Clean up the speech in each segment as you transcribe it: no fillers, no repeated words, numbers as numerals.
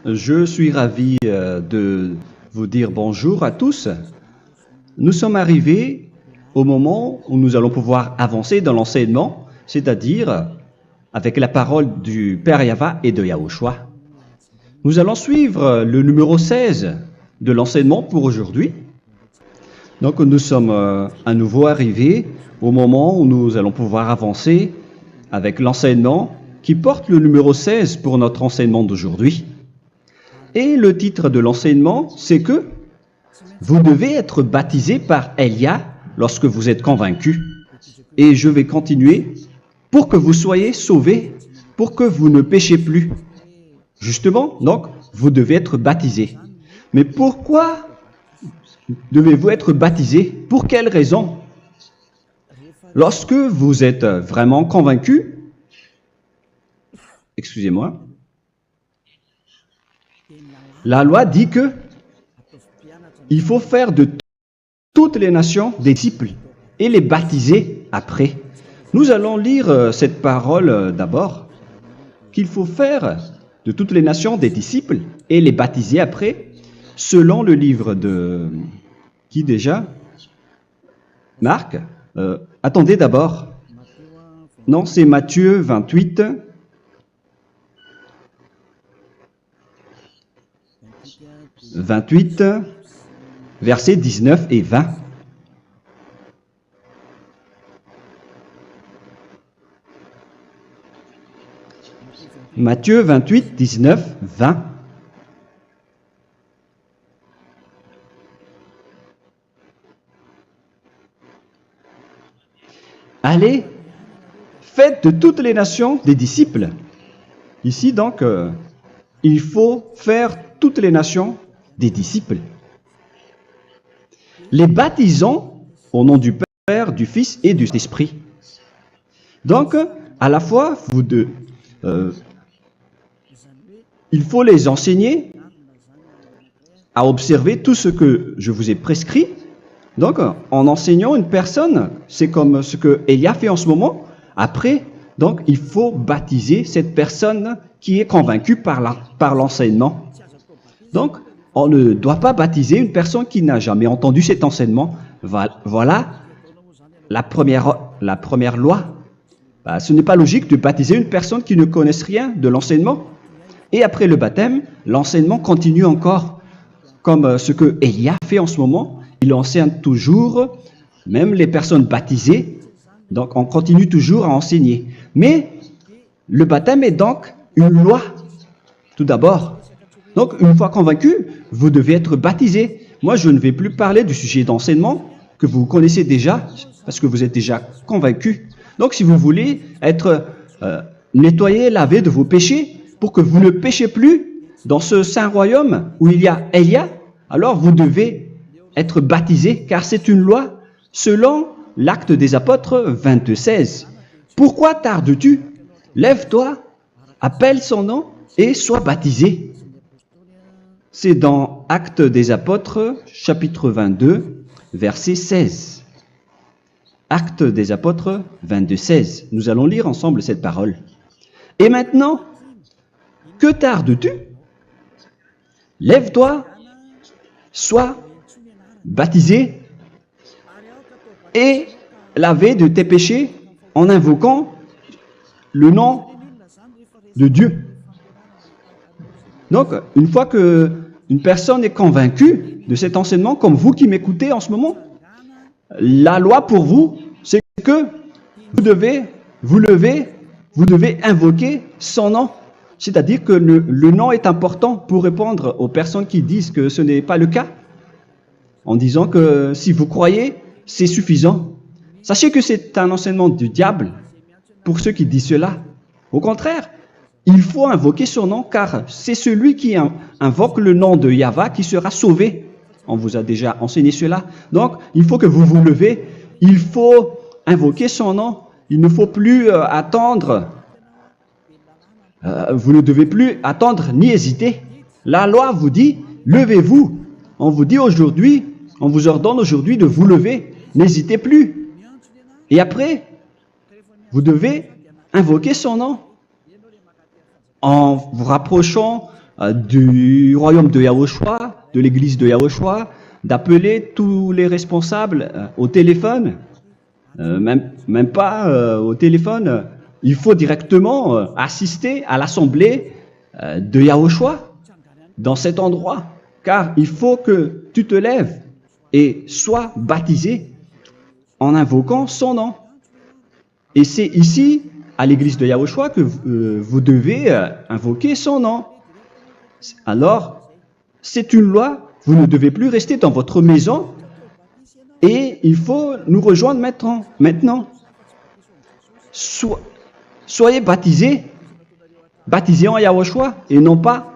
Je suis ravi de vous dire bonjour à tous. Nous sommes arrivés au moment où nous allons pouvoir avancer dans l'enseignement, c'est-à-dire avec la parole du Père Yava et de Yahushua. Nous allons suivre le numéro 16 de l'enseignement pour aujourd'hui. Donc nous sommes à nouveau arrivés au moment où nous allons pouvoir avancer avec l'enseignement qui porte le numéro 16 pour notre enseignement d'aujourd'hui. Et le titre de l'enseignement, c'est que vous devez être baptisé par Elia lorsque vous êtes convaincu. Et je vais continuer pour que vous soyez sauvés, pour que vous ne péchez plus. Justement, donc, vous devez être baptisé. Mais pourquoi devez-vous être baptisé? Pour quelle raison? Lorsque vous êtes vraiment convaincu, excusez-moi, la loi dit que il faut faire de toutes les nations des disciples et les baptiser après. Nous allons lire cette parole d'abord, qu'il faut faire de toutes les nations des disciples et les baptiser après, selon le livre de... Qui déjà? Marc. Attendez d'abord. Non, c'est Matthieu 28. Versets 19 et 20. Matthieu 28, 19, 20. Allez, faites de toutes les nations des disciples. Ici, donc, il faut faire toutes les nations des disciples. Les baptisons au nom du Père, du Fils et du Saint-Esprit. Donc, à la fois, il faut les enseigner à observer tout ce que je vous ai prescrit. Donc, en enseignant une personne, c'est comme ce que Elia fait en ce moment. Après, donc, il faut baptiser cette personne qui est convaincue par l'enseignement. Donc, on ne doit pas baptiser une personne qui n'a jamais entendu cet enseignement. Voilà la première loi. Ce n'est pas logique de baptiser une personne qui ne connaisse rien de l'enseignement. Et après le baptême, l'enseignement continue encore, comme ce que Elia fait en ce moment. Il enseigne toujours, même les personnes baptisées. Donc, on continue toujours à enseigner. Mais le baptême est donc une loi, tout d'abord. Donc, une fois convaincu, vous devez être baptisé. Moi, je ne vais plus parler du sujet d'enseignement que vous connaissez déjà, parce que vous êtes déjà convaincu. Donc, si vous voulez être nettoyé, lavé de vos péchés, pour que vous ne péchez plus dans ce saint royaume où il y a Elia, alors vous devez être baptisé, car c'est une loi selon l'Acte des Apôtres 22:16. Pourquoi tardes-tu? Lève-toi, appelle son nom et sois baptisé. C'est dans Actes des Apôtres, chapitre 22, verset 16. Actes des Apôtres 22:16. Nous allons lire ensemble cette parole. Et maintenant, que tardes-tu? Lève-toi, sois baptisé et lavé de tes péchés en invoquant le nom de Dieu. Donc, une fois qu'une personne est convaincue de cet enseignement, comme vous qui m'écoutez en ce moment, la loi pour vous, c'est que vous devez vous lever, vous devez invoquer son nom. C'est-à-dire que le nom est important pour répondre aux personnes qui disent que ce n'est pas le cas, en disant que si vous croyez, c'est suffisant. Sachez que c'est un enseignement du diable pour ceux qui disent cela. Au contraire, il faut invoquer son nom, car c'est celui qui invoque le nom de Yahva qui sera sauvé. On vous a déjà enseigné cela. Donc, il faut que vous vous levez, il faut invoquer son nom. Il ne faut plus attendre. Vous ne devez plus attendre ni hésiter. La loi vous dit, levez-vous. On vous dit aujourd'hui, on vous ordonne aujourd'hui de vous lever. N'hésitez plus. Et après, vous devez invoquer son nom en vous rapprochant du royaume de Yahushua, de l'église de Yahushua, d'appeler tous les responsables au téléphone, même pas au téléphone. Il faut directement assister à l'assemblée de Yahushua dans cet endroit, car il faut que tu te lèves et sois baptisé en invoquant son nom. Et c'est ici, à l'église de Yahushua, que vous devez invoquer son nom. Alors, c'est une loi, vous ne devez plus rester dans votre maison et il faut nous rejoindre maintenant. Soyez baptisés en Yahushua et non pas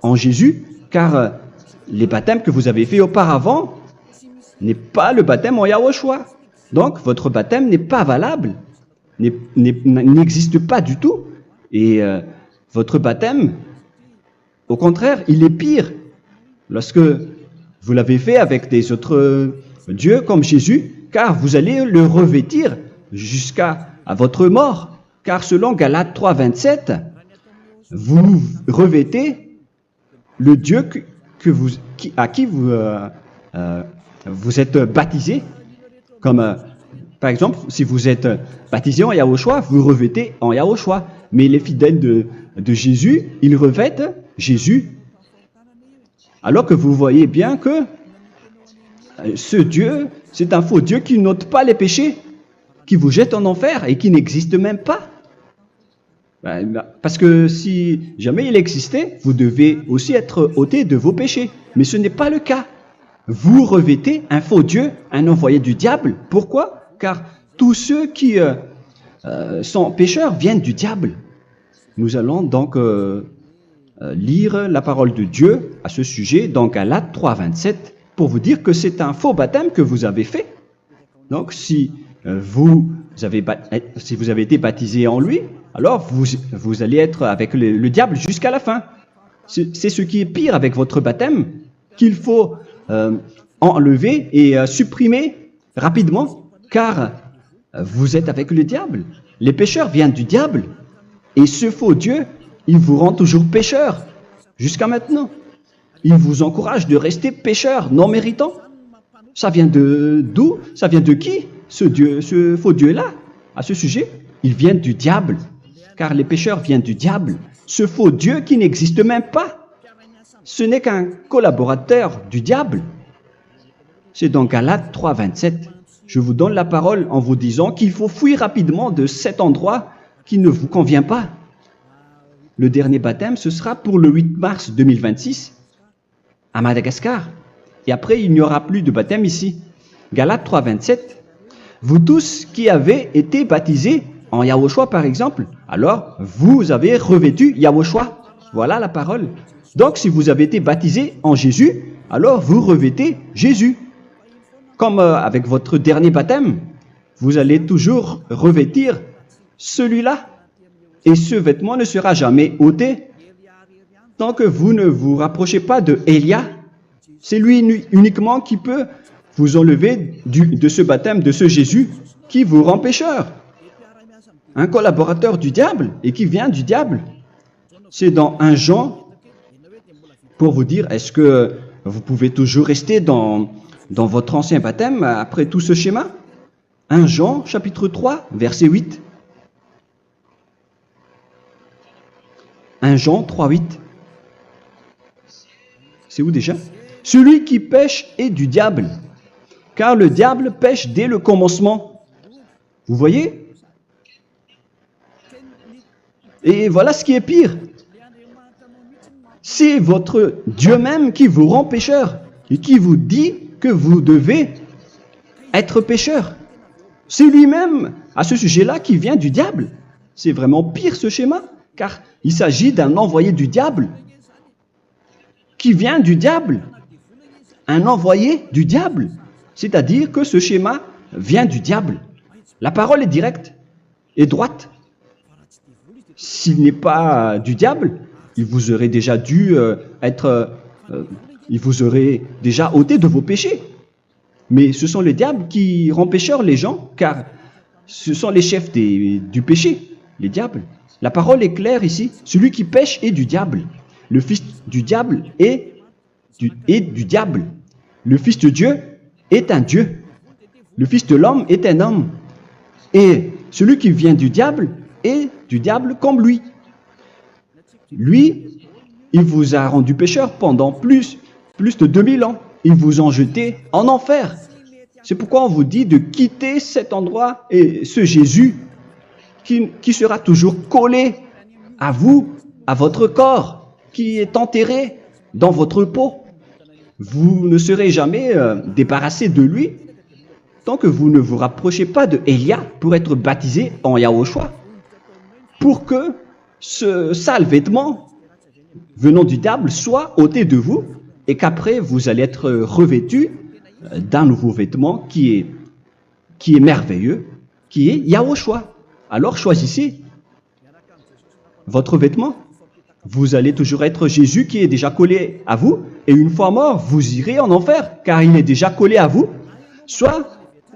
en Jésus, car les baptêmes que vous avez faits auparavant n'est pas le baptême en Yahushua. Donc, votre baptême n'est pas valable, n'existe pas du tout. Et votre baptême, au contraire, il est pire. Lorsque vous l'avez fait avec des autres dieux comme Jésus, car vous allez le revêtir jusqu'à votre mort. Car selon Galates 3, 27, vous revêtez le Dieu à qui vous êtes baptisé. Comme par exemple, si vous êtes baptisé en Yahushua, vous revêtez en Yahushua. Mais les fidèles de Jésus, ils revêtent Jésus. Alors que vous voyez bien que ce Dieu, c'est un faux Dieu qui n'ôte pas les péchés, qui vous jette en enfer et qui n'existe même pas. Parce que si jamais il existait, vous devez aussi être ôté de vos péchés. Mais ce n'est pas le cas. Vous revêtez un faux Dieu, un envoyé du diable. Pourquoi? Car tous ceux qui sont pécheurs viennent du diable. Nous allons donc lire la parole de Dieu à ce sujet dans Galates 3, 27 pour vous dire que c'est un faux baptême que vous avez fait. Donc si vous avez été baptisé en lui, alors vous allez être avec le diable jusqu'à la fin. C'est ce qui est pire avec votre baptême qu'il faut enlever et supprimer rapidement, car vous êtes avec le diable. Les pécheurs viennent du diable. Et ce faux Dieu, il vous rend toujours pécheur jusqu'à maintenant. Il vous encourage de rester pécheur non méritant. Ça vient d'où? Ça vient de qui? Ce faux Dieu-là, à ce sujet, ils viennent du diable. Car les pécheurs viennent du diable. Ce faux Dieu qui n'existe même pas. Ce n'est qu'un collaborateur du diable. C'est dans Galates 3, 27. Je vous donne la parole en vous disant qu'il faut fuir rapidement de cet endroit qui ne vous convient pas. Le dernier baptême, ce sera pour le 8 mars 2026 à Madagascar. Et après, il n'y aura plus de baptême ici. Galates 3, 27. Vous tous qui avez été baptisés en Yahushua, par exemple, alors vous avez revêtu Yahushua. Voilà la parole. Donc, si vous avez été baptisé en Jésus, alors vous revêtez Jésus. Comme avec votre dernier baptême, vous allez toujours revêtir celui-là. Et ce vêtement ne sera jamais ôté tant que vous ne vous rapprochez pas de Élia. C'est lui uniquement qui peut vous enlever de ce baptême, de ce Jésus qui vous rend pécheur. Un collaborateur du diable et qui vient du diable. C'est dans 1 Jean, pour vous dire, est-ce que vous pouvez toujours rester dans votre ancien baptême après tout ce schéma? 1 Jean, chapitre 3, verset 8. 1 Jean 3, 8. C'est où déjà? Celui qui pêche est du diable, car le diable pêche dès le commencement. Vous voyez? Et voilà ce qui est pire. C'est votre Dieu même qui vous rend pécheur et qui vous dit que vous devez être pécheur. C'est lui-même, à ce sujet-là, qui vient du diable. C'est vraiment pire ce schéma, car il s'agit d'un envoyé du diable qui vient du diable. Un envoyé du diable. C'est-à-dire que ce schéma vient du diable. La parole est directe et droite. S'il n'est pas du diable, il vous aurait déjà dû il vous aurait déjà ôté de vos péchés. Mais ce sont les diables qui rendent pécheurs les gens, car ce sont les chefs du péché, les diables. La parole est claire ici. Celui qui pêche est du diable. le fils du diable est du diable. Le fils de Dieu est un Dieu. Le fils de l'homme est un homme. Et celui qui vient du diable est du diable comme lui. Lui, il vous a rendu pécheur pendant plus de 2000 ans. Il vous a jeté en enfer. C'est pourquoi on vous dit de quitter cet endroit et ce Jésus qui sera toujours collé à vous, à votre corps, qui est enterré dans votre peau. Vous ne serez jamais débarrassé de lui tant que vous ne vous rapprochez pas de Élia pour être baptisé en Yahushua, pour que ce sale vêtement venant du diable soit ôté de vous et qu'après vous allez être revêtu d'un nouveau vêtement qui est merveilleux, qui est Yahushua. Alors choisissez votre vêtement. Vous allez toujours être Jésus qui est déjà collé à vous, et une fois mort, vous irez en enfer, car il est déjà collé à vous. Soit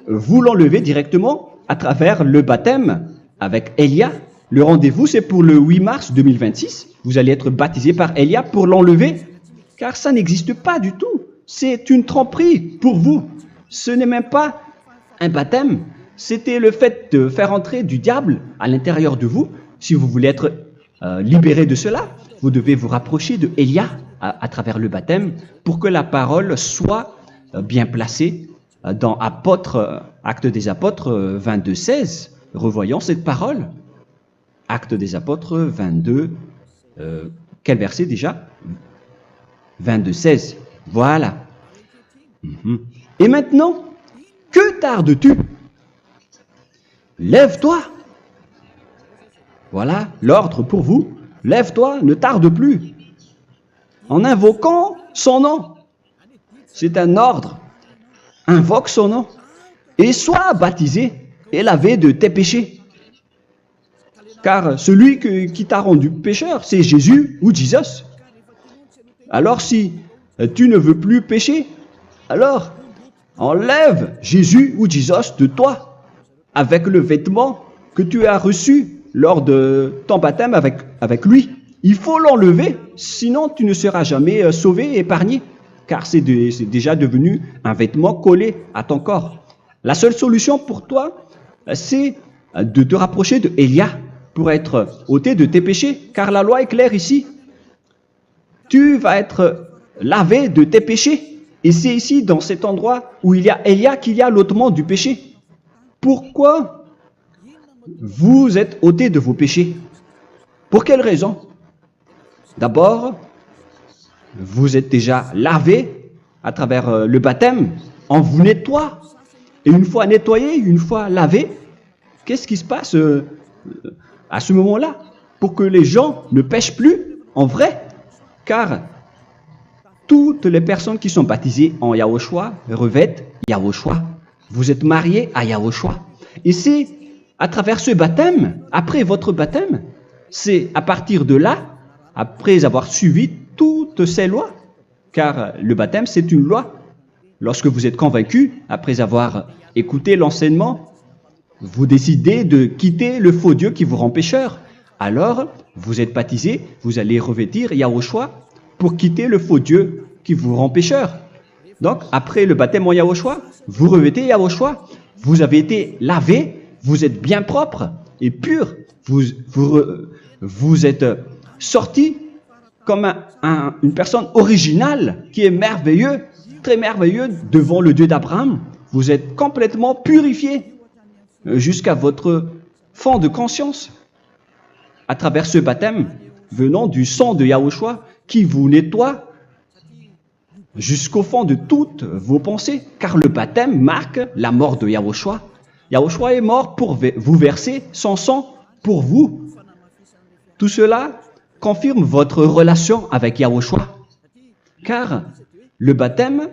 vous l'enlevez directement à travers le baptême avec Élia. Le rendez-vous, c'est pour le 8 mars 2026. Vous allez être baptisé par Élia pour l'enlever, car ça n'existe pas du tout. C'est une tromperie pour vous. Ce n'est même pas un baptême. C'était le fait de faire entrer du diable à l'intérieur de vous. Si vous voulez être libéré de cela, vous devez vous rapprocher de Élia à travers le baptême pour que la parole soit bien placée dans Actes des Apôtres 22:16. Revoyons cette parole. Actes des Apôtres 22, quel verset déjà? 22:16. Voilà. Et maintenant, que tardes-tu? Lève-toi. Voilà l'ordre pour vous. Lève-toi, ne tarde plus. En invoquant son nom. C'est un ordre. Invoque son nom. Et sois baptisé et lavé de tes péchés. Car celui qui t'a rendu pécheur, c'est Jésus ou Jesus. Alors si tu ne veux plus pécher, alors enlève Jésus ou Jesus de toi avec le vêtement que tu as reçu lors de ton baptême avec lui. Il faut l'enlever, sinon tu ne seras jamais sauvé, épargné, car c'est déjà devenu un vêtement collé à ton corps. La seule solution pour toi, c'est de te rapprocher de Élia pour être ôté de tes péchés, car la loi est claire ici. Tu vas être lavé de tes péchés, et c'est ici, dans cet endroit où il y a Élia, qu'il y a l'ôtement du péché. Pourquoi vous êtes ôté de vos péchés? Pour quelle raison? D'abord, vous êtes déjà lavé à travers le baptême. On vous nettoie. Et une fois nettoyé, une fois lavé, qu'est-ce qui se passe à ce moment-là? Pour que les gens ne pêchent plus en vrai. Car toutes les personnes qui sont baptisées en Yahushua revêtent Yahushua. Vous êtes mariés à Yahushua. Et c'est à travers ce baptême, après votre baptême, c'est à partir de là, après avoir suivi toutes ces lois, car le baptême c'est une loi. Lorsque vous êtes convaincu, après avoir écouté l'enseignement, vous décidez de quitter le faux Dieu qui vous rend pécheur. Alors, vous êtes baptisé, vous allez revêtir Yahushua pour quitter le faux Dieu qui vous rend pécheur. Donc, après le baptême en Yahushua, vous revêtez Yahushua. Vous avez été lavé, vous êtes bien propre et pur. Vous êtes sorti comme une personne originale qui est merveilleux, très merveilleux devant le Dieu d'Abraham. Vous êtes complètement purifié jusqu'à votre fond de conscience à travers ce baptême venant du sang de Yahushua qui vous nettoie jusqu'au fond de toutes vos pensées, car le baptême marque la mort de Yahushua. Yahushua est mort pour vous verser son sang pour vous. Tout cela confirme votre relation avec Yahushua, car le baptême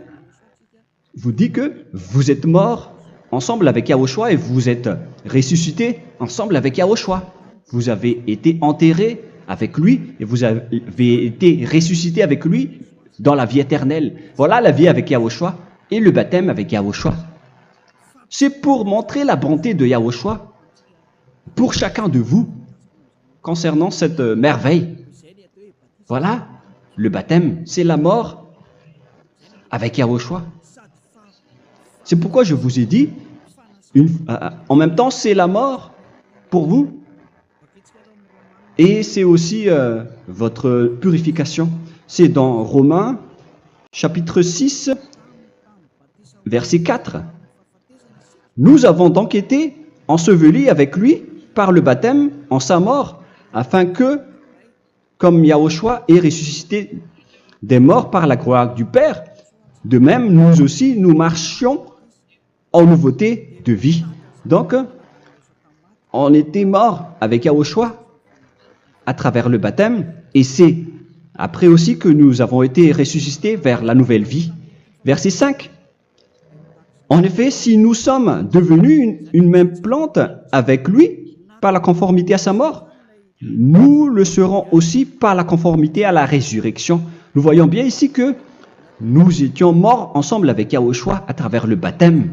vous dit que vous êtes mort ensemble avec Yahushua et vous êtes ressuscité ensemble avec Yahushua. Vous avez été enterré avec lui et vous avez été ressuscité avec lui dans la vie éternelle. Voilà la vie avec Yahushua et le baptême avec Yahushua. C'est pour montrer la bonté de Yahushua pour chacun de vous concernant cette merveille. Voilà le baptême, c'est la mort avec Yahushua. C'est pourquoi je vous ai dit, en même temps, c'est la mort pour vous et c'est aussi votre purification. C'est dans Romains, chapitre 6, verset 4. Nous avons donc été ensevelis avec lui par le baptême en sa mort, afin que, comme Yahushua est ressuscité des morts par la gloire du Père, de même, nous aussi, nous marchions en nouveauté de vie. Donc, on était morts avec Yahushua à travers le baptême, et c'est après aussi que nous avons été ressuscités vers la nouvelle vie. Verset 5. En effet, si nous sommes devenus une même plante avec lui par la conformité à sa mort, nous le serons aussi par la conformité à la résurrection. Nous voyons bien ici que nous étions morts ensemble avec Yahushua à travers le baptême.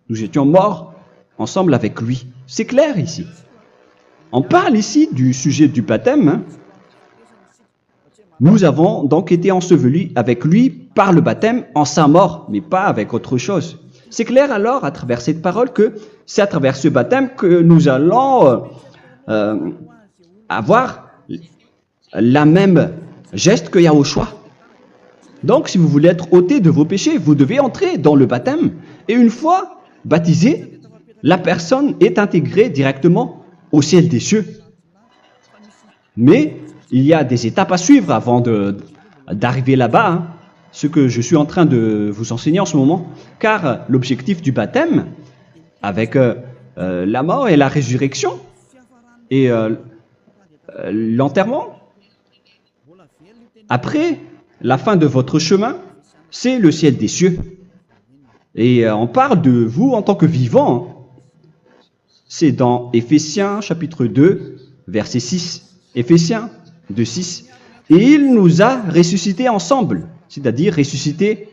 Nous étions morts ensemble avec lui. C'est clair ici. On parle ici du sujet du baptême. Nous avons donc été ensevelis avec lui par le baptême en sa mort, mais pas avec autre chose. C'est clair alors à travers cette parole que c'est à travers ce baptême que nous allons avoir la même geste que Yahushua. Donc si vous voulez être ôté de vos péchés, vous devez entrer dans le baptême. Et une fois baptisé, la personne est intégrée directement au ciel des cieux. Mais il y a des étapes à suivre avant d'arriver là-bas, hein, ce que je suis en train de vous enseigner en ce moment, car l'objectif du baptême, avec la mort et la résurrection, et l'enterrement, après la fin de votre chemin, c'est le ciel des cieux. Et on parle de vous en tant que vivant. C'est dans Éphésiens chapitre 2, verset 6. Éphésiens 2, 6. Et il nous a ressuscités ensemble, c'est-à-dire ressuscités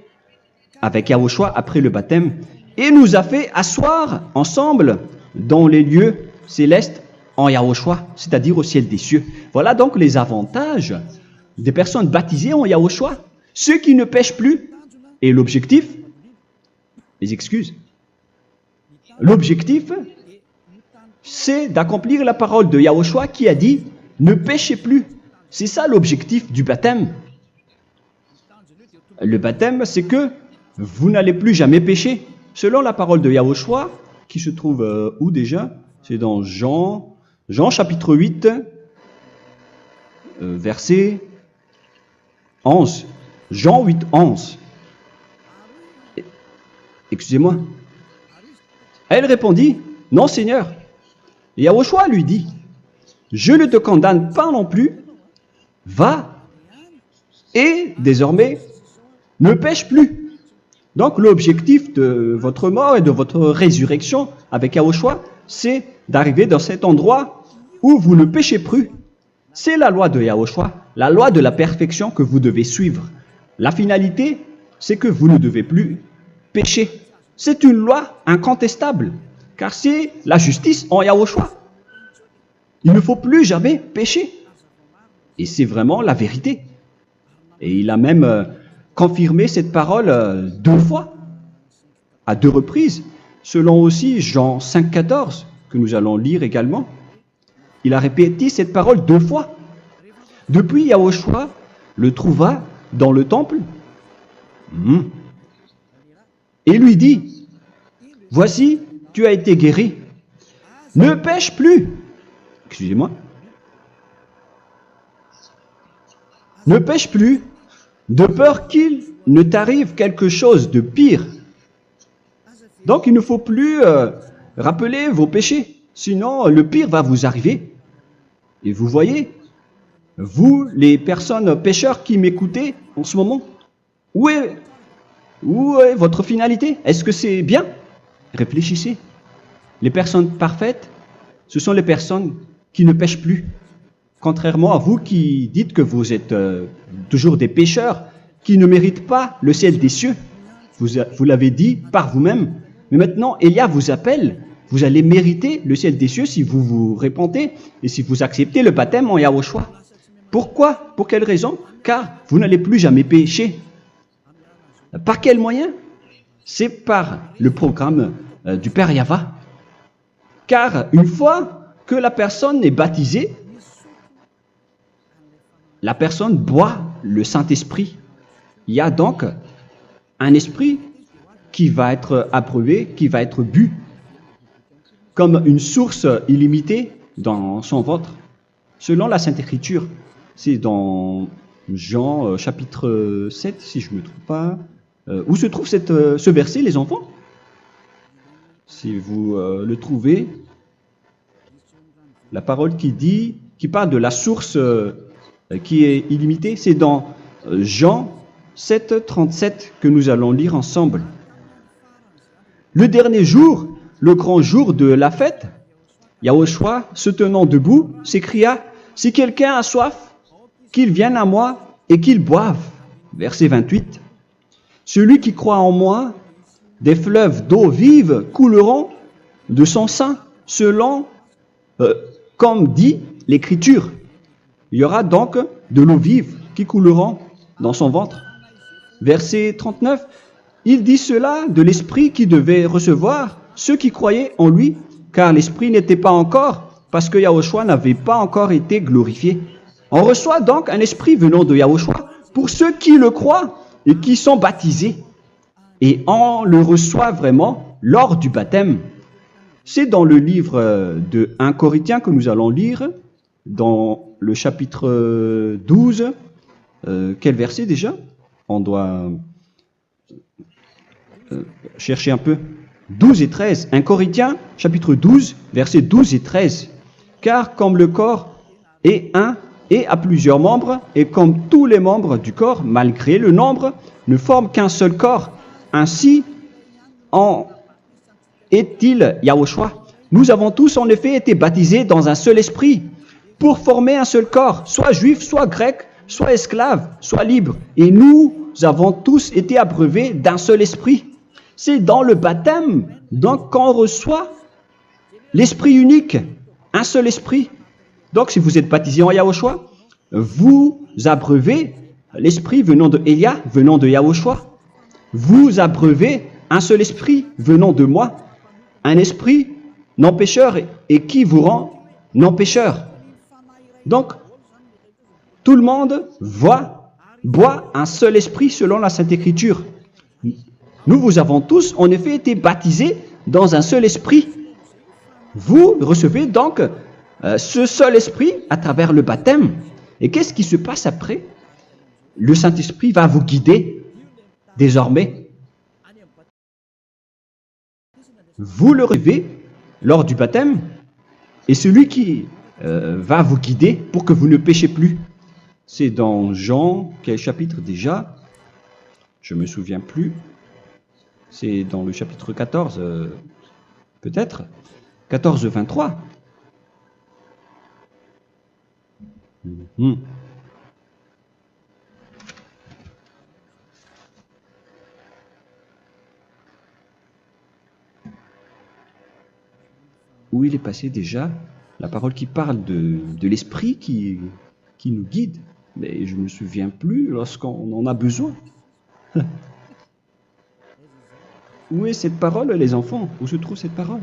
avec Yahushua après le baptême, et nous a fait asseoir ensemble dans les lieux célestes en Yahushua, c'est-à-dire au ciel des cieux. Voilà donc les avantages des personnes baptisées en Yahushua, ceux qui ne pêchent plus. Et l'objectif, les excuses, l'objectif, c'est d'accomplir la parole de Yahushua qui a dit « Ne péchez plus ». C'est ça l'objectif du baptême. Le baptême, c'est que vous n'allez plus jamais pécher. Selon la parole de Yahushua, qui se trouve où déjà? C'est dans Jean chapitre 8, verset 11. Jean 8, 11. Excusez-moi. Elle répondit, « Non, Seigneur. » Et Yahushua lui dit, « Je ne te condamne pas non plus. Va et désormais ne pêche plus. » Donc l'objectif de votre mort et de votre résurrection avec Yahushua, c'est d'arriver dans cet endroit où vous ne péchez plus. C'est la loi de Yahushua, la loi de la perfection que vous devez suivre. La finalité, c'est que vous ne devez plus pécher. C'est une loi incontestable, car c'est la justice en Yahushua. Il ne faut plus jamais pécher. Et c'est vraiment la vérité. Et il a même confirmé cette parole 2 fois, à 2 reprises, selon aussi Jean 5, 14, que nous allons lire également. Il a répété cette parole 2 fois. Depuis, Yahushua le trouva dans le temple et lui dit, « Voici, tu as été guéri. Ne pêche plus. » Excusez-moi. Ne pêche plus, de peur qu'il ne t'arrive quelque chose de pire. Donc il ne faut plus rappeler vos péchés, sinon le pire va vous arriver. Et vous voyez, vous, les personnes pécheurs qui m'écoutez en ce moment, où est votre finalité? Est-ce que c'est bien? Réfléchissez. Les personnes parfaites, ce sont les personnes qui ne pêchent plus. Contrairement à vous qui dites que vous êtes toujours des pécheurs qui ne méritent pas le ciel des cieux. Vous l'avez dit par vous-même. Mais maintenant, Élia vous appelle. Vous allez mériter le ciel des cieux si vous vous repentez et si vous acceptez le baptême en Yahushua. Pourquoi? Pour quelle raison? Car vous n'allez plus jamais pécher. Par quel moyen? C'est par le programme du Père Yahva. Car une fois que la personne est baptisée, la personne boit le Saint-Esprit. Il y a donc un esprit qui va être approuvé, qui va être bu, comme une source illimitée dans son ventre, selon la Sainte Écriture. C'est dans Jean chapitre 7, si je ne me trompe pas. Où se trouve ce verset, les enfants? Si vous le trouvez, la parole qui parle de la source qui est illimitée, c'est dans Jean 7, 37 que nous allons lire ensemble. Le dernier jour, le grand jour de la fête, Yahushua, se tenant debout, s'écria, « Si quelqu'un a soif, qu'il vienne à moi et qu'il boive. » Verset 28. « Celui qui croit en moi, des fleuves d'eau vive couleront de son sein, selon, comme dit l'Écriture. » Il y aura donc de l'eau vive qui couleront dans son ventre. Verset 39. Il dit cela de l'Esprit qui devait recevoir ceux qui croyaient en lui, car l'Esprit n'était pas encore, parce que Yahushua n'avait pas encore été glorifié. On reçoit donc un Esprit venant de Yahushua pour ceux qui le croient et qui sont baptisés. Et on le reçoit vraiment lors du baptême. C'est dans le livre de 1 Corinthiens que nous allons lire, dans le chapitre 12. Quel verset déjà? On doit chercher un peu. 12 et 13. 1 Corinthiens, chapitre 12, versets 12 et 13. Car comme le corps est un et a plusieurs membres, et comme tous les membres du corps, malgré le nombre, ne forment qu'un seul corps, ainsi en est-il Yahushua. Nous avons tous en effet été baptisés dans un seul esprit, pour former un seul corps, soit juif, soit grec, soit esclave, soit libre. Et nous avons tous été abreuvés d'un seul esprit. C'est dans le baptême, donc qu'on reçoit l'esprit unique, un seul esprit. Donc si vous êtes baptisé en Yahushua, vous abreuvez l'esprit venant de Elia, venant de Yahushua. Vous abreuvez un seul esprit venant de moi, un esprit non pécheur et qui vous rend non pécheur. Donc, tout le monde boit un seul esprit selon la Sainte Écriture. Nous avons tous en effet été baptisés dans un seul esprit. Vous recevez donc ce seul esprit à travers le baptême. Et qu'est-ce qui se passe après? Le Saint-Esprit va vous guider désormais. Vous le recevez lors du baptême et celui qui va vous guider pour que vous ne péchez plus. C'est dans Jean, quel chapitre déjà? Je ne me souviens plus. C'est dans le chapitre 14, peut-être. 14, 23. Où il est passé déjà la parole qui parle de l'esprit qui nous guide. Mais je ne me souviens plus lorsqu'on en a besoin. Où est cette parole, les enfants? Où se trouve cette parole?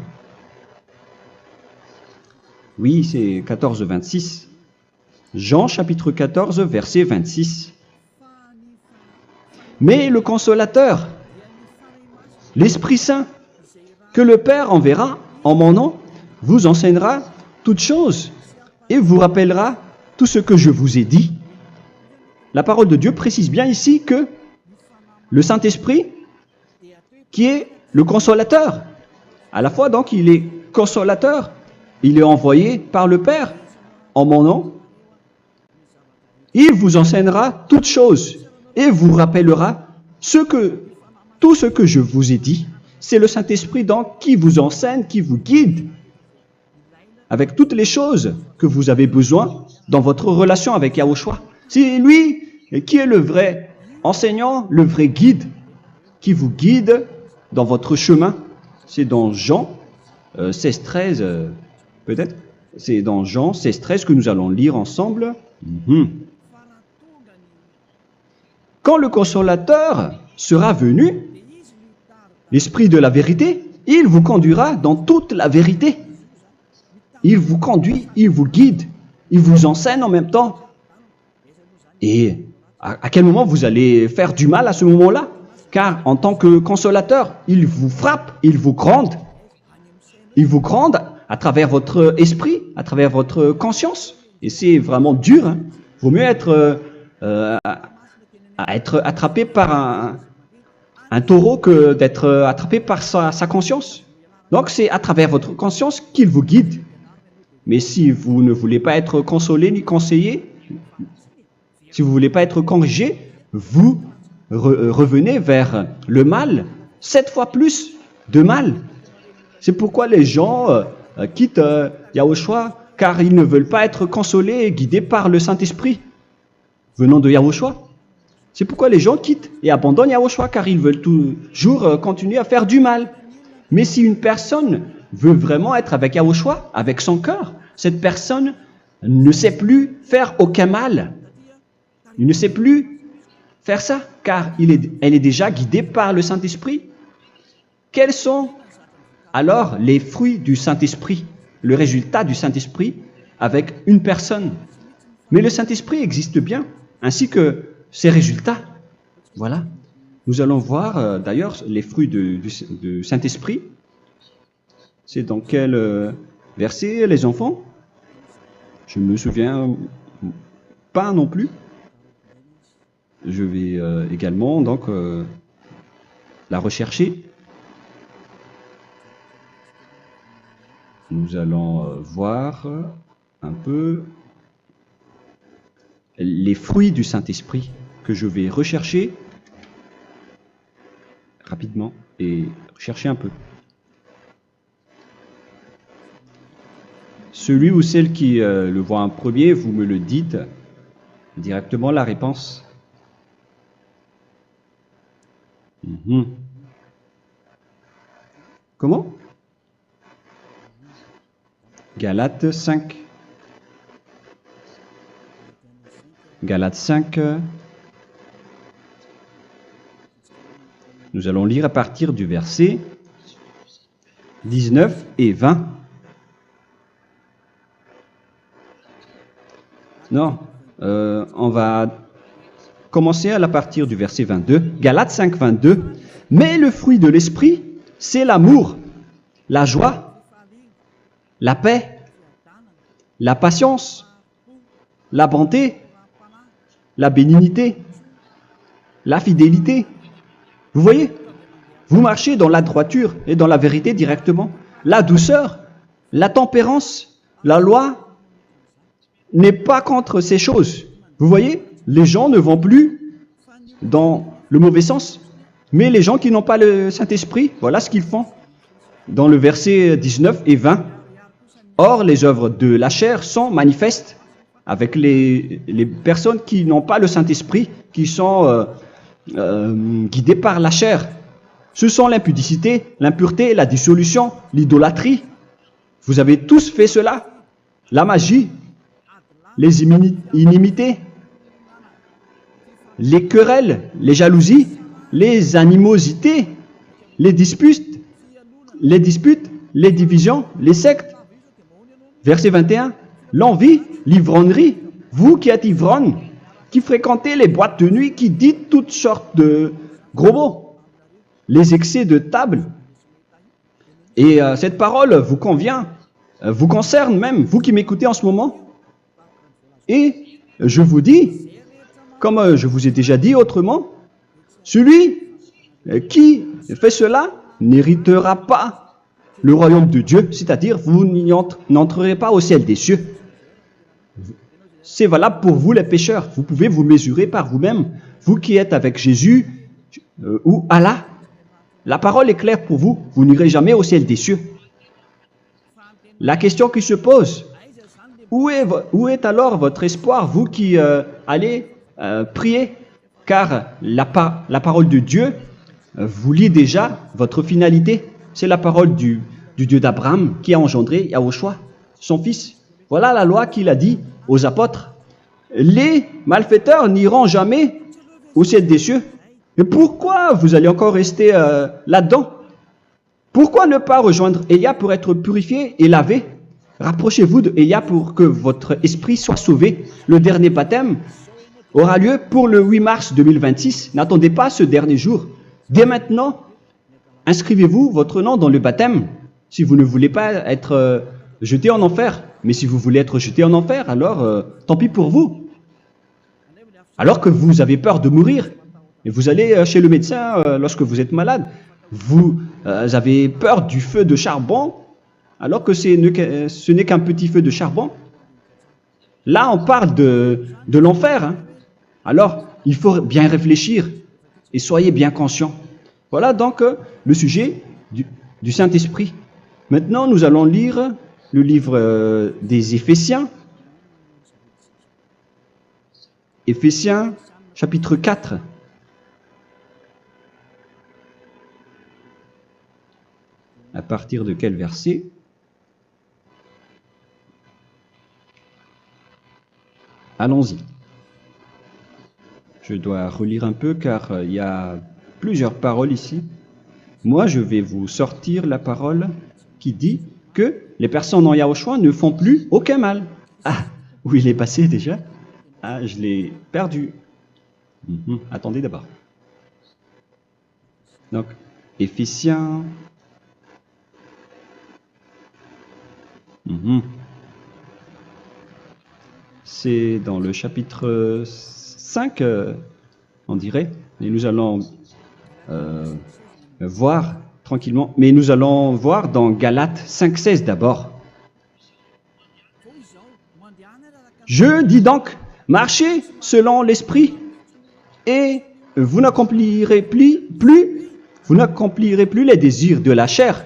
Oui, c'est 14, 26. Jean chapitre 14, verset 26. Mais le consolateur, l'Esprit Saint, que le Père enverra en mon nom, vous enseignera toutes choses et vous rappellera tout ce que je vous ai dit. La parole de Dieu précise bien ici que le Saint-Esprit, qui est le consolateur, à la fois donc il est consolateur, il est envoyé par le Père en mon nom, il vous enseignera toutes choses et vous rappellera tout ce que je vous ai dit. C'est le Saint-Esprit donc qui vous enseigne, qui vous guide avec toutes les choses que vous avez besoin dans votre relation avec Yahushua. C'est lui qui est le vrai enseignant, le vrai guide, qui vous guide dans votre chemin. C'est dans Jean 16, 13, peut-être. C'est dans Jean 16, 13 que nous allons lire ensemble. Mhm. Quand le consolateur sera venu, l'Esprit de la vérité, il vous conduira dans toute la vérité. Il vous conduit, il vous guide, il vous enseigne en même temps. Et à quel moment vous allez faire du mal à ce moment-là? Car en tant que consolateur, il vous frappe, il vous gronde. Il vous gronde à travers votre esprit, à travers votre conscience. Et c'est vraiment dur. Hein. Vaut mieux être attrapé par un taureau que d'être attrapé par sa conscience. Donc c'est à travers votre conscience qu'il vous guide. Mais si vous ne voulez pas être consolé ni conseillé, si vous ne voulez pas être corrigé, vous revenez vers le mal, 7 fois plus de mal. C'est pourquoi les gens quittent Yahushua, car ils ne veulent pas être consolés et guidés par le Saint-Esprit venant de Yahushua. C'est pourquoi les gens quittent et abandonnent Yahushua, car ils veulent toujours continuer à faire du mal. Mais si une personne veut vraiment être avec Yahushua, avec son cœur, cette personne ne sait plus faire aucun mal. Il ne sait plus faire ça, car elle est déjà guidée par le Saint-Esprit. Quels sont alors les fruits du Saint-Esprit, le résultat du Saint-Esprit avec une personne? Mais le Saint-Esprit existe bien, ainsi que ses résultats. Voilà. Nous allons voir d'ailleurs les fruits du Saint-Esprit. C'est dans quel verset, les enfants? Je ne me souviens pas non plus. Je vais également donc la rechercher. Nous allons voir un peu les fruits du Saint-Esprit que je vais rechercher rapidement et chercher un peu. Celui ou celle qui le voit en premier, vous me le dites directement la réponse. Comment? Galates 5. Galates 5. Nous allons lire à partir du verset 19 et 20. Non, on va commencer à partir du verset 22. Galates 5, 22. Mais le fruit de l'esprit, c'est l'amour, la joie, la paix, la patience, la bonté, la bénignité, la fidélité. Vous voyez? Vous marchez dans la droiture et dans la vérité directement. La douceur, la tempérance, la loi n'est pas contre ces choses. Vous voyez? Les gens ne vont plus dans le mauvais sens. Mais les gens qui n'ont pas le Saint-Esprit, voilà ce qu'ils font. Dans le verset 19 et 20. Or, les œuvres de la chair sont manifestes avec les personnes qui n'ont pas le Saint-Esprit, qui sont guidées par la chair. Ce sont l'impudicité, l'impureté, la dissolution, l'idolâtrie. Vous avez tous fait cela. La magie, les inimités, les querelles, les jalousies, les animosités, les disputes, les divisions, les sectes. Verset 21, l'envie, l'ivrognerie, vous qui êtes ivrognes, qui fréquentez les boîtes de nuit, qui dites toutes sortes de gros mots, les excès de table. Et cette parole vous convient, vous concerne même, vous qui m'écoutez en ce moment. Et je vous dis, comme je vous ai déjà dit autrement, celui qui fait cela n'héritera pas le royaume de Dieu, c'est-à-dire vous n'entrerez pas au ciel des cieux. C'est valable pour vous les pécheurs. Vous pouvez vous mesurer par vous-même, vous qui êtes avec Jésus ou Allah. La parole est claire pour vous, vous n'irez jamais au ciel des cieux. La question qui se pose, où est alors votre espoir, vous qui allez prier? Car la parole de Dieu vous lit déjà votre finalité. C'est la parole du Dieu d'Abraham qui a engendré Yahushua, son fils. Voilà la loi qu'il a dit aux apôtres. les malfaiteurs n'iront jamais au ciel des cieux. Mais pourquoi vous allez encore rester là-dedans? Pourquoi ne pas rejoindre Élia pour être purifié et lavé? Rapprochez-vous de Élia pour que votre esprit soit sauvé. Le dernier baptême aura lieu pour le 8 mars 2026. N'attendez pas ce dernier jour. Dès maintenant, inscrivez-vous votre nom dans le baptême si vous ne voulez pas être jeté en enfer. Mais si vous voulez être jeté en enfer, alors tant pis pour vous. Alors que vous avez peur de mourir, et vous allez chez le médecin lorsque vous êtes malade, vous avez peur du feu de charbon, alors que ce n'est qu'un petit feu de charbon. Là, on parle de l'enfer. Hein. Alors, il faut bien réfléchir et soyez bien conscients. Voilà donc le sujet du Saint-Esprit. Maintenant, nous allons lire le livre des Éphésiens. Éphésiens, chapitre 4. À partir de quel verset? Allons-y. Je dois relire un peu car il y a plusieurs paroles ici. Moi, je vais vous sortir la parole qui dit que les personnes en Yahushua ne font plus aucun mal. Ah, où il est passé déjà? Ah, je l'ai perdu. Attendez d'abord. Donc, Éphésiens. C'est dans le chapitre 5, on dirait. Et nous allons voir tranquillement. Mais nous allons voir dans Galates 5,16 d'abord. Je dis donc, marchez selon l'esprit et vous n'accomplirez plus les désirs de la chair.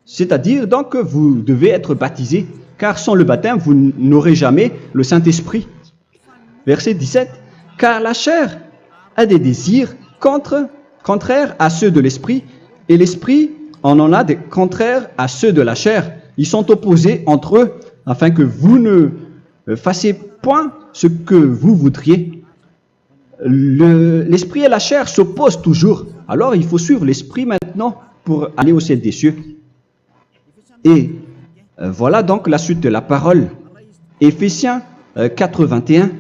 C'est-à-dire donc que vous devez être baptisé, car sans le baptême, vous n'aurez jamais le Saint-Esprit. Verset 17. Car la chair a des désirs contraires à ceux de l'esprit, et l'esprit en a des contraires à ceux de la chair. Ils sont opposés entre eux, afin que vous ne fassiez point ce que vous voudriez. L'esprit et la chair s'opposent toujours. Alors il faut suivre l'esprit maintenant pour aller au ciel des cieux. Et voilà donc la suite de la parole. Éphésiens 4:21.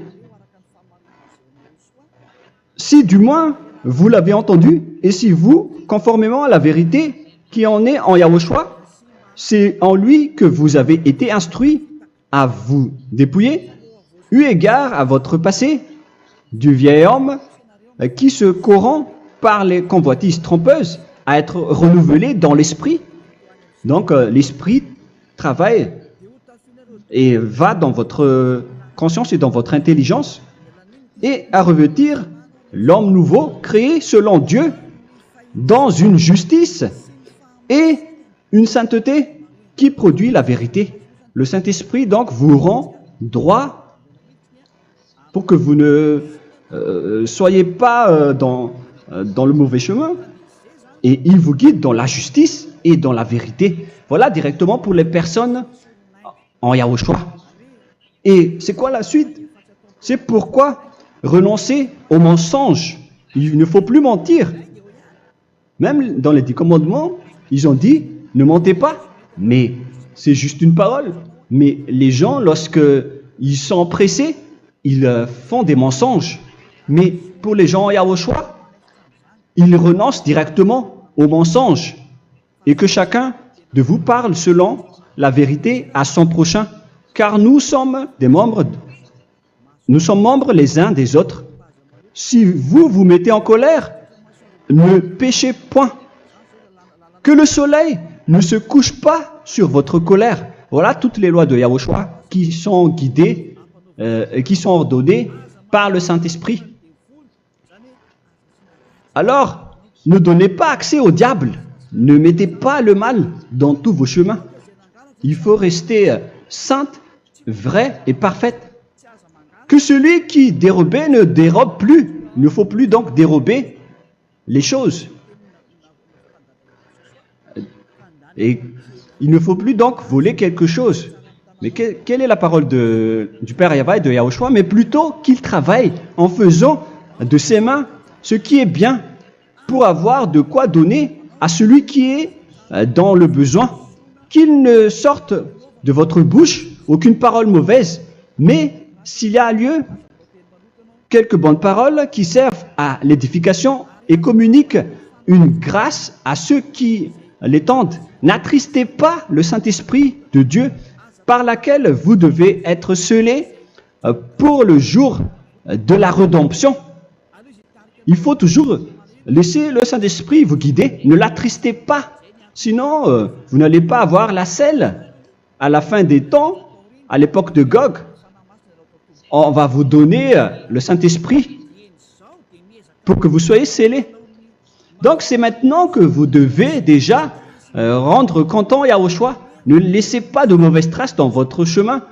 Si du moins vous l'avez entendu, et si vous, conformément à la vérité qui en est en Yahushua, c'est en lui que vous avez été instruits à vous dépouiller, eu égard à votre passé, du vieil homme qui se corrompt par les convoitises trompeuses, à être renouvelé dans l'esprit. Donc l'esprit travaille et va dans votre conscience et dans votre intelligence et à revêtir l'homme nouveau créé selon Dieu dans une justice et une sainteté qui produit la vérité. Le Saint-Esprit donc vous rend droit pour que vous ne soyez pas dans le mauvais chemin, et il vous guide dans la justice et dans la vérité. Voilà directement pour les personnes en Yahushua. Et c'est quoi la suite? C'est pourquoi renoncer au mensonge. Il ne faut plus mentir. Même dans les 10 commandements, ils ont dit ne mentez pas. Mais c'est juste une parole. Mais les gens, lorsqu'ils sont pressés, ils font des mensonges. Mais pour les gens en Yahushua, ils renoncent directement au mensonge. Et que chacun de vous parle selon la vérité à son prochain. Car nous sommes membres les uns des autres. Si vous vous mettez en colère, ne péchez point. Que le soleil ne se couche pas sur votre colère. Voilà toutes les lois de Yahushua qui sont guidées, qui sont ordonnées par le Saint-Esprit. Alors, ne donnez pas accès au diable. Ne mettez pas le mal dans tous vos chemins. Il faut rester sainte, vraie et parfaite. Que celui qui dérobait ne dérobe plus. Il ne faut plus donc dérober les choses. Et il ne faut plus donc voler quelque chose. Mais quelle est la parole du Père Yahweh et de Yahushua? Mais plutôt qu'il travaille en faisant de ses mains ce qui est bien pour avoir de quoi donner à celui qui est dans le besoin. Qu'il ne sorte de votre bouche aucune parole mauvaise, mais s'il y a lieu, quelques bonnes paroles qui servent à l'édification et communiquent une grâce à ceux qui l'étendent. N'attristez pas le Saint-Esprit de Dieu par laquelle vous devez être scellés pour le jour de la rédemption. Il faut toujours laisser le Saint-Esprit vous guider. Ne l'attristez pas, sinon vous n'allez pas avoir la selle. À la fin des temps, à l'époque de Gog, on va vous donner le Saint-Esprit pour que vous soyez scellés. Donc c'est maintenant que vous devez déjà rendre content Yahushua. Ne laissez pas de mauvaises traces dans votre chemin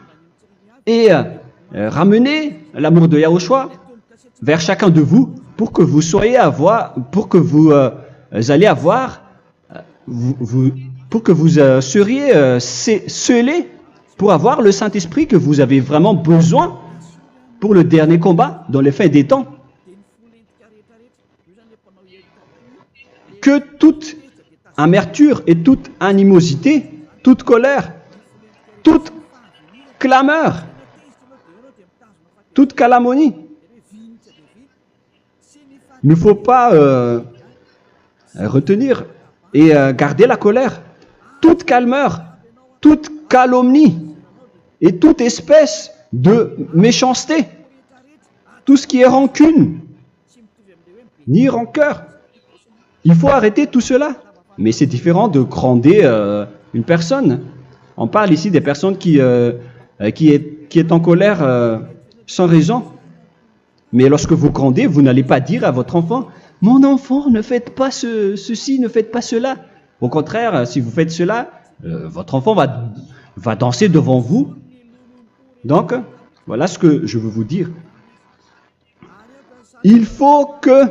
et ramenez l'amour de Yahushua vers chacun de vous pour que vous soyez seriez scellés pour avoir le Saint-Esprit que vous avez vraiment besoin pour le dernier combat dans les fins des temps. Que toute amertume et toute animosité, toute colère, toute clameur, toute calomnie, il ne faut pas retenir et garder la colère. Toute calmeur, toute calomnie et toute espèce de méchanceté, tout ce qui est rancune, ni rancœur. Il faut arrêter tout cela. Mais c'est différent de gronder une personne. On parle ici des personnes qui est en colère sans raison. Mais lorsque vous grondez, vous n'allez pas dire à votre enfant « Mon enfant, ne faites pas ceci, ne faites pas cela ». Au contraire, si vous faites cela, votre enfant va danser devant vous. Donc, voilà ce que je veux vous dire. Il faut que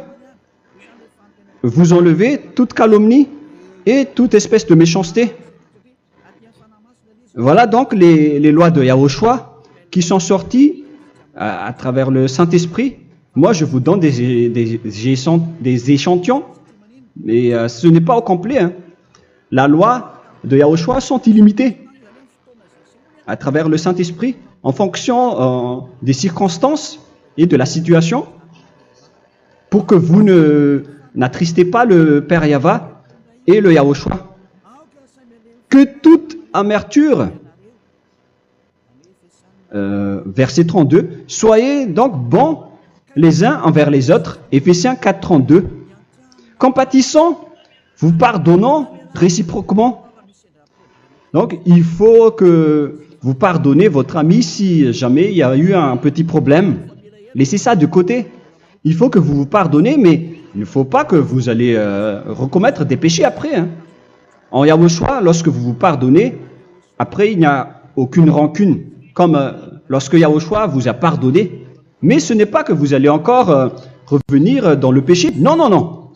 vous enlevez toute calomnie et toute espèce de méchanceté. Voilà donc les lois de Yahushua qui sont sorties à travers le Saint-Esprit. Moi, je vous donne des échantillons, mais ce n'est pas au complet. Hein. La loi de Yahushua sont illimitées à travers le Saint-Esprit en fonction des circonstances et de la situation pour que vous n'attristez pas le Père Yahva et le Yahushua. Que toute amertume, verset 32, soyez donc bons les uns envers les autres, Éphésiens 4, 32. Compatissant, vous pardonnant réciproquement. Donc, il faut que vous pardonnez votre ami si jamais il y a eu un petit problème. Laissez ça de côté. Il faut que vous vous pardonnez, mais il ne faut pas que vous allez recommettre des péchés après. Hein. En Yahushua, lorsque vous vous pardonnez, après il n'y a aucune rancune, comme lorsque Yahushua vous a pardonné. Mais ce n'est pas que vous allez encore revenir dans le péché. Non, non, non.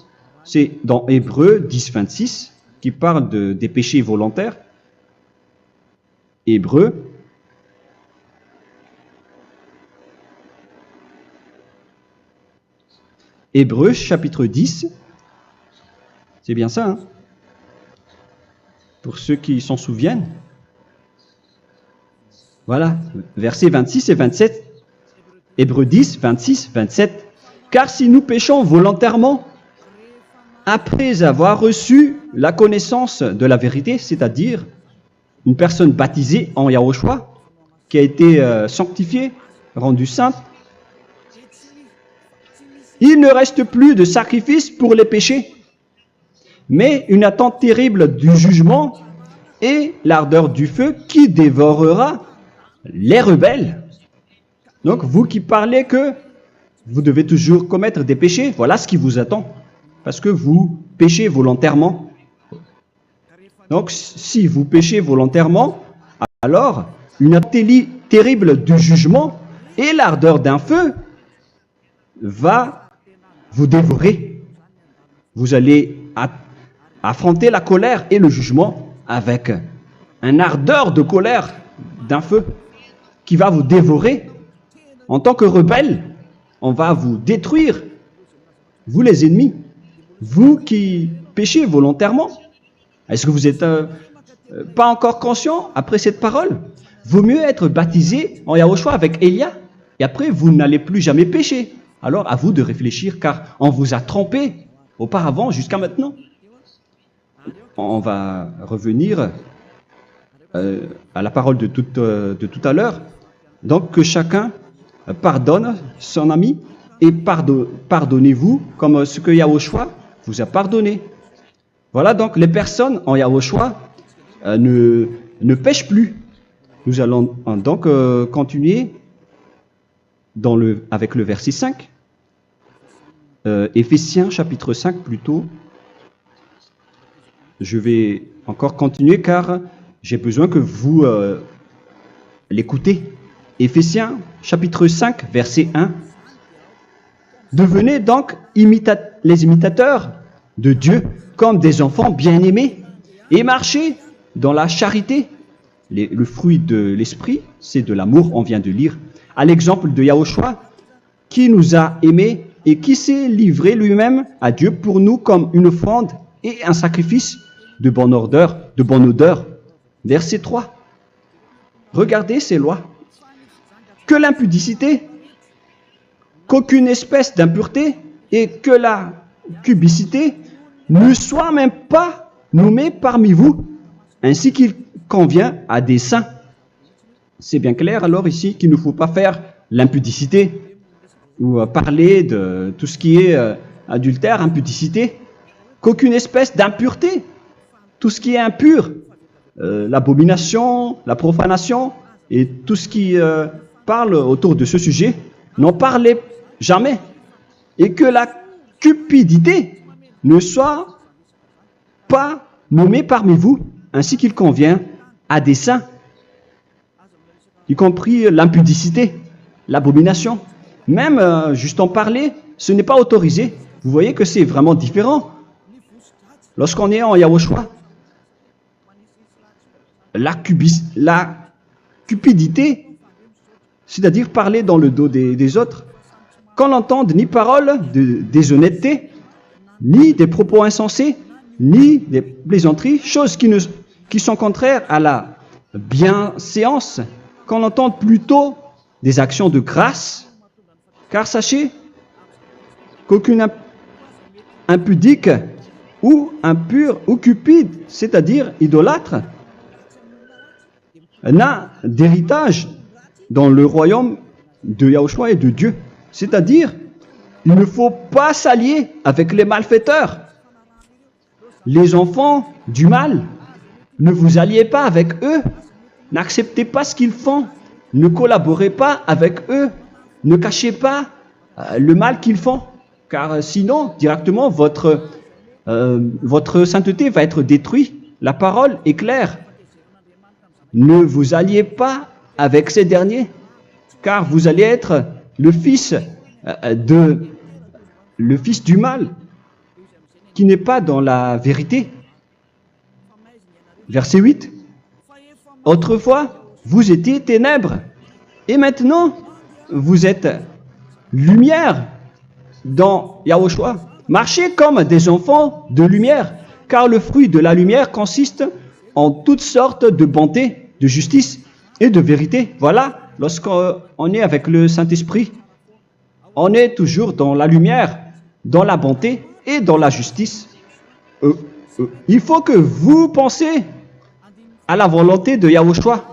C'est dans Hébreux 10, 26 qui parle des péchés volontaires. Hébreux. Hébreux chapitre 10. C'est bien ça, hein? Pour ceux qui s'en souviennent. Voilà, versets 26 et 27. Hébreux 10, 26, 27. Car si nous péchons volontairement, après avoir reçu la connaissance de la vérité, c'est-à-dire une personne baptisée en Yahushua, qui a été sanctifiée, rendue sainte, il ne reste plus de sacrifice pour les péchés, mais une attente terrible du jugement et l'ardeur du feu qui dévorera les rebelles. Donc, vous qui parlez que vous devez toujours commettre des péchés, voilà ce qui vous attend, parce que vous péchez volontairement. Donc, si vous péchez volontairement, alors une attente terrible du jugement et l'ardeur d'un feu va vous dévorer. Vous allez affronter la colère et le jugement avec une ardeur de colère d'un feu qui va vous dévorer. En tant que rebelle, on va vous détruire, vous les ennemis, vous qui péchez volontairement. Est-ce que vous n'êtes pas encore conscient après cette parole? Vaut mieux être baptisé en Yahushua avec Elia, et après vous n'allez plus jamais pécher. Alors à vous de réfléchir, car on vous a trompé auparavant jusqu'à maintenant. On va revenir à la parole de tout à l'heure. Donc que chacun pardonne son ami et pardonnez-vous comme ce que Yahushua vous a pardonné. Voilà donc les personnes en Yahushua ne pêchent plus. Nous allons donc continuer avec le verset 5. Éphésiens chapitre 5 plutôt. Je vais encore continuer car j'ai besoin que vous l'écoutez. Éphésiens chapitre 5 verset 1. Devenez donc les imitateurs de Dieu comme des enfants bien-aimés et marchez dans la charité. Le fruit de l'esprit, c'est de l'amour, on vient de lire, à l'exemple de Yahushua, qui nous a aimés et qui s'est livré lui-même à Dieu pour nous comme une offrande et un sacrifice de bonne odeur. Verset 3. Regardez ces lois. Que l'impudicité, qu'aucune espèce d'impureté et que la cubicité ne soit même pas nommée parmi vous, ainsi qu'il convient à des saints. C'est bien clair alors ici qu'il ne faut pas faire l'impudicité ou parler de tout ce qui est adultère, impudicité, qu'aucune espèce d'impureté, tout ce qui est impur, l'abomination, la profanation et tout ce qui parle autour de ce sujet, n'en parlez jamais. Et que la cupidité ne soit pas nommée parmi vous, ainsi qu'il convient à des saints, y compris l'impudicité, l'abomination. Même juste en parler, ce n'est pas autorisé. Vous voyez que c'est vraiment différent. Lorsqu'on est en Yahushua, la cupidité, c'est-à-dire parler dans le dos des autres, qu'on n'entende ni parole de déshonnêteté, ni des propos insensés, ni des plaisanteries, choses qui sont contraires à la bienséance, qu'on entende plutôt des actions de grâce, car sachez qu'aucune impudique ou impure ou cupide, c'est-à-dire idolâtre, n'a d'héritage dans le royaume de Yahushua et de Dieu. C'est-à-dire, il ne faut pas s'allier avec les malfaiteurs. Les enfants du mal, ne vous alliez pas avec eux. N'acceptez pas ce qu'ils font. Ne collaborez pas avec eux. Ne cachez pas le mal qu'ils font. Car sinon, directement, votre sainteté va être détruite. La parole est claire. Ne vous alliez pas avec ces derniers, car vous allez être le fils du mal, qui n'est pas dans la vérité. Verset 8. Autrefois, vous étiez ténèbres, et maintenant, vous êtes lumière dans Yahushua. Marchez comme des enfants de lumière, car le fruit de la lumière consiste en toutes sortes de bonté, de justice et de vérité. Voilà, lorsqu'on est avec le Saint-Esprit, on est toujours dans la lumière, dans la bonté et dans la justice. Il faut que vous pensiez à la volonté de Yahushua,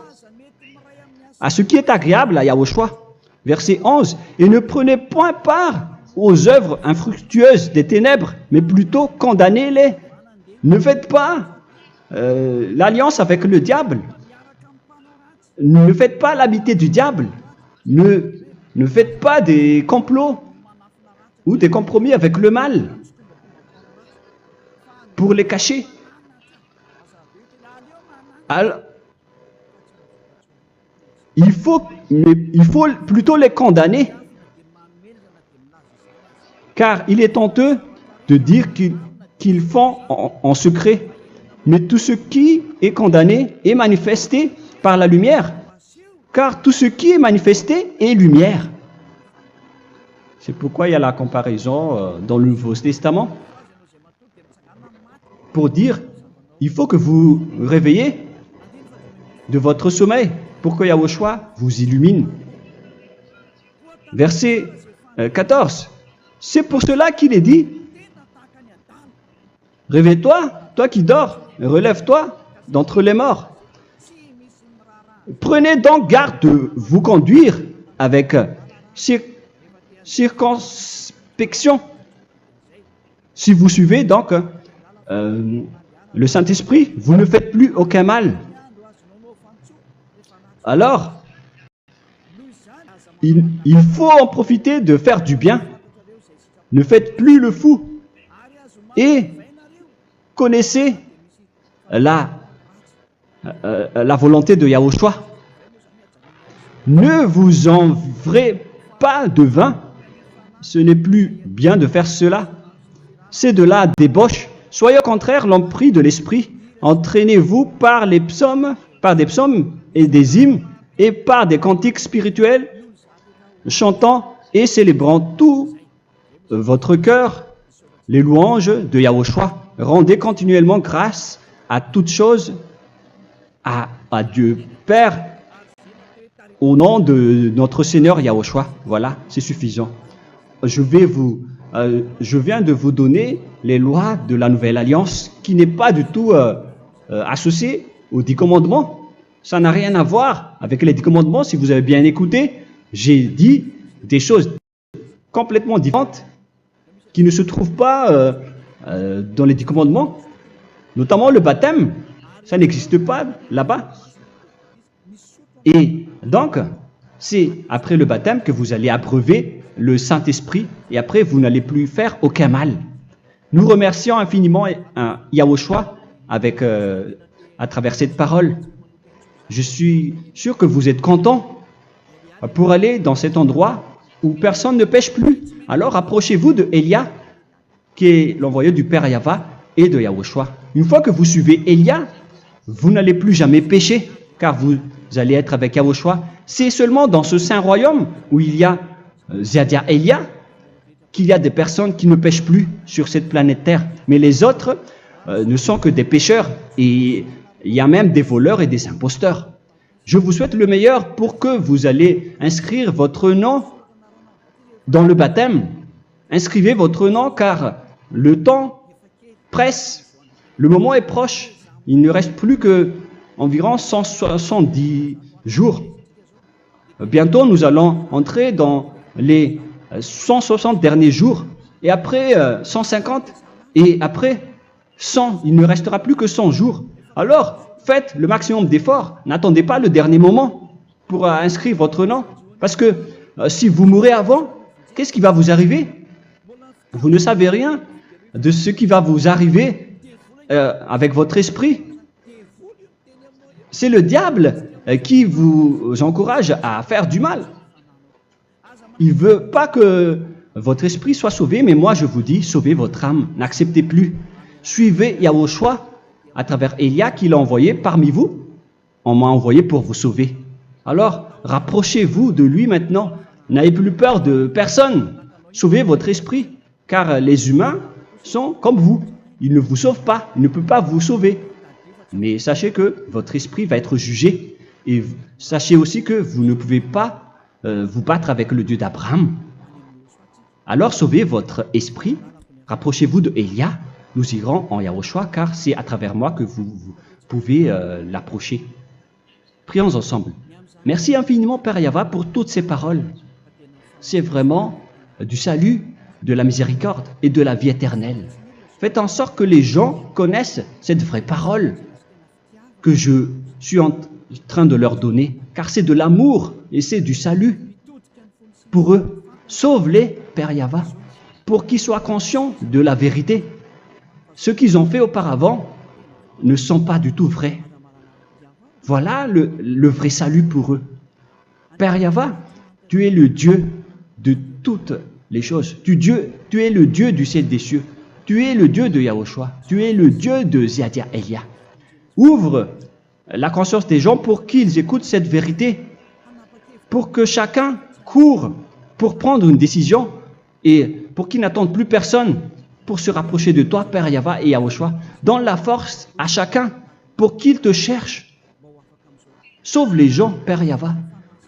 à ce qui est agréable à Yahushua. Verset 11. Et ne prenez point part aux œuvres infructueuses des ténèbres, mais plutôt condamnez-les. Ne faites pas l'alliance avec le diable. Ne faites pas l'amitié du diable. Ne faites pas des complots ou des compromis avec le mal pour les cacher. Alors, il faut plutôt les condamner, car il est honteux de dire qu'ils font en secret. Mais tout ce qui est condamné est manifesté par la lumière, car tout ce qui est manifesté est lumière. C'est pourquoi il y a la comparaison dans le Nouveau Testament pour dire, il faut que vous réveillez de votre sommeil pour que Yahushua vous illumine. Verset 14. C'est pour cela qu'il est dit, réveille-toi, toi qui dors, relève-toi d'entre les morts. Prenez donc garde de vous conduire avec circonspection. Si vous suivez donc le Saint-Esprit, vous ne faites plus aucun mal. Alors, il faut en profiter de faire du bien. Ne faites plus le fou. Et connaissez la volonté de Yahushua. Ne vous envrez pas de vin. Ce n'est plus bien de faire cela. C'est de la débauche. Soyez au contraire l'empris de l'esprit. Entraînez-vous par des psaumes et des hymnes et par des cantiques spirituels, chantant et célébrant tout votre cœur les louanges de Yahushua. Rendez continuellement grâce à toutes choses à Dieu Père au nom de notre Seigneur Yahushua. Voilà, c'est suffisant. Je viens de vous donner les lois de la Nouvelle Alliance qui n'est pas du tout associée aux 10 commandements. Ça n'a rien à voir avec les 10 commandements. Si vous avez bien écouté, j'ai dit des choses complètement différentes qui ne se trouvent pas dans les 10 commandements. Notamment le baptême. Ça n'existe pas là-bas. Et donc, c'est après le baptême que vous allez abreuver le Saint-Esprit et après, vous n'allez plus faire aucun mal. Nous remercions infiniment Yahushua à travers cette parole. Je suis sûr que vous êtes contents pour aller dans cet endroit où personne ne pêche plus. Alors, approchez-vous de Élia, qui est l'envoyé du Père Yahva et de Yahushua. Une fois que vous suivez Élia, vous n'allez plus jamais pécher, car vous allez être avec Yahushua. C'est seulement dans ce saint royaume où il y a Ziadia Elia qu'il y a des personnes qui ne pêchent plus sur cette planète Terre. Mais les autres ne sont que des pécheurs et il y a même des voleurs et des imposteurs. Je vous souhaite le meilleur pour que vous allez inscrire votre nom dans le baptême. Inscrivez votre nom car le temps presse, le moment est proche. Il ne reste plus que environ 170 jours. Bientôt, nous allons entrer dans les 160 derniers jours, et après 150, et après 100. Il ne restera plus que 100 jours. Alors, faites le maximum d'efforts. N'attendez pas le dernier moment pour inscrire votre nom. Parce que si vous mourrez avant, qu'est-ce qui va vous arriver? Vous ne savez rien de ce qui va vous arriver avec votre esprit. C'est le diable qui vous encourage à faire du mal. Il ne veut pas que votre esprit soit sauvé, mais moi je vous dis, sauvez votre âme, n'acceptez plus. Suivez Yahushua à travers Élia qu'il a envoyé parmi vous. On m'a envoyé pour vous sauver. Alors, rapprochez-vous de lui maintenant. N'ayez plus peur de personne. Sauvez votre esprit, car les humains sont comme vous. Ils ne vous sauvent pas, ils ne peuvent pas vous sauver. Mais sachez que votre esprit va être jugé. Et sachez aussi que vous ne pouvez pas vous battre avec le Dieu d'Abraham. Alors sauvez votre esprit, rapprochez-vous de Élia, nous irons en Yahushua, car c'est à travers moi que vous pouvez l'approcher. Prions ensemble. Merci infiniment Père Yahva pour toutes ces paroles. C'est vraiment du salut, de la miséricorde et de la vie éternelle. Faites en sorte que les gens connaissent cette vraie parole que je suis en train de leur donner, car c'est de l'amour et c'est du salut pour eux. Sauve-les, Père Yahva, pour qu'ils soient conscients de la vérité. Ce qu'ils ont fait auparavant ne sont pas du tout vrais. Voilà le vrai salut pour eux. Père Yahva, tu es le Dieu de toutes les choses. Tu es le Dieu du ciel des cieux. Tu es le Dieu de Yahushua. Tu es le Dieu de Ziadia Elia. Ouvre la conscience des gens pour qu'ils écoutent cette vérité pour que chacun court pour prendre une décision et pour qu'il n'attende plus personne pour se rapprocher de toi, Père Yahweh et Yahushua. Donne la force à chacun pour qu'il te cherche. Sauve les gens, Père Yahweh,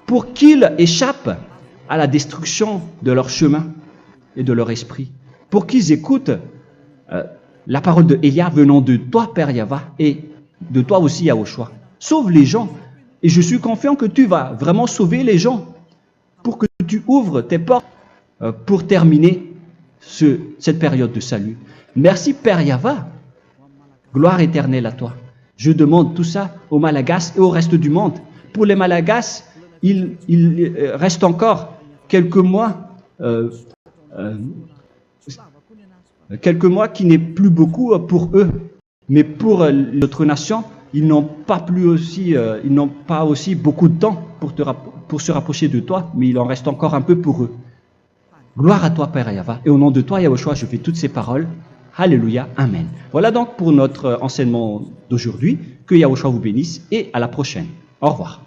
pour qu'ils échappent à la destruction de leur chemin et de leur esprit, pour qu'ils écoutent la parole de Elia venant de toi, Père Yahweh, et de toi aussi, Yahushua. Sauve les gens, et je suis confiant que tu vas vraiment sauver les gens pour que tu ouvres tes portes pour terminer cette période de salut. Merci, Père Yahweh. Gloire éternelle à toi. Je demande tout ça aux Malagasy et au reste du monde. Pour les Malagasy, il reste encore quelques mois qui n'est plus beaucoup pour eux. Mais pour l'autre nation, ils n'ont pas aussi beaucoup de temps pour se rapprocher de toi, mais il en reste encore un peu pour eux. Gloire à toi, Père Yahweh. Et au nom de toi, Yahushua, je fais toutes ces paroles. Alléluia, Amen. Voilà donc pour notre enseignement d'aujourd'hui. Que Yahushua vous bénisse et à la prochaine. Au revoir.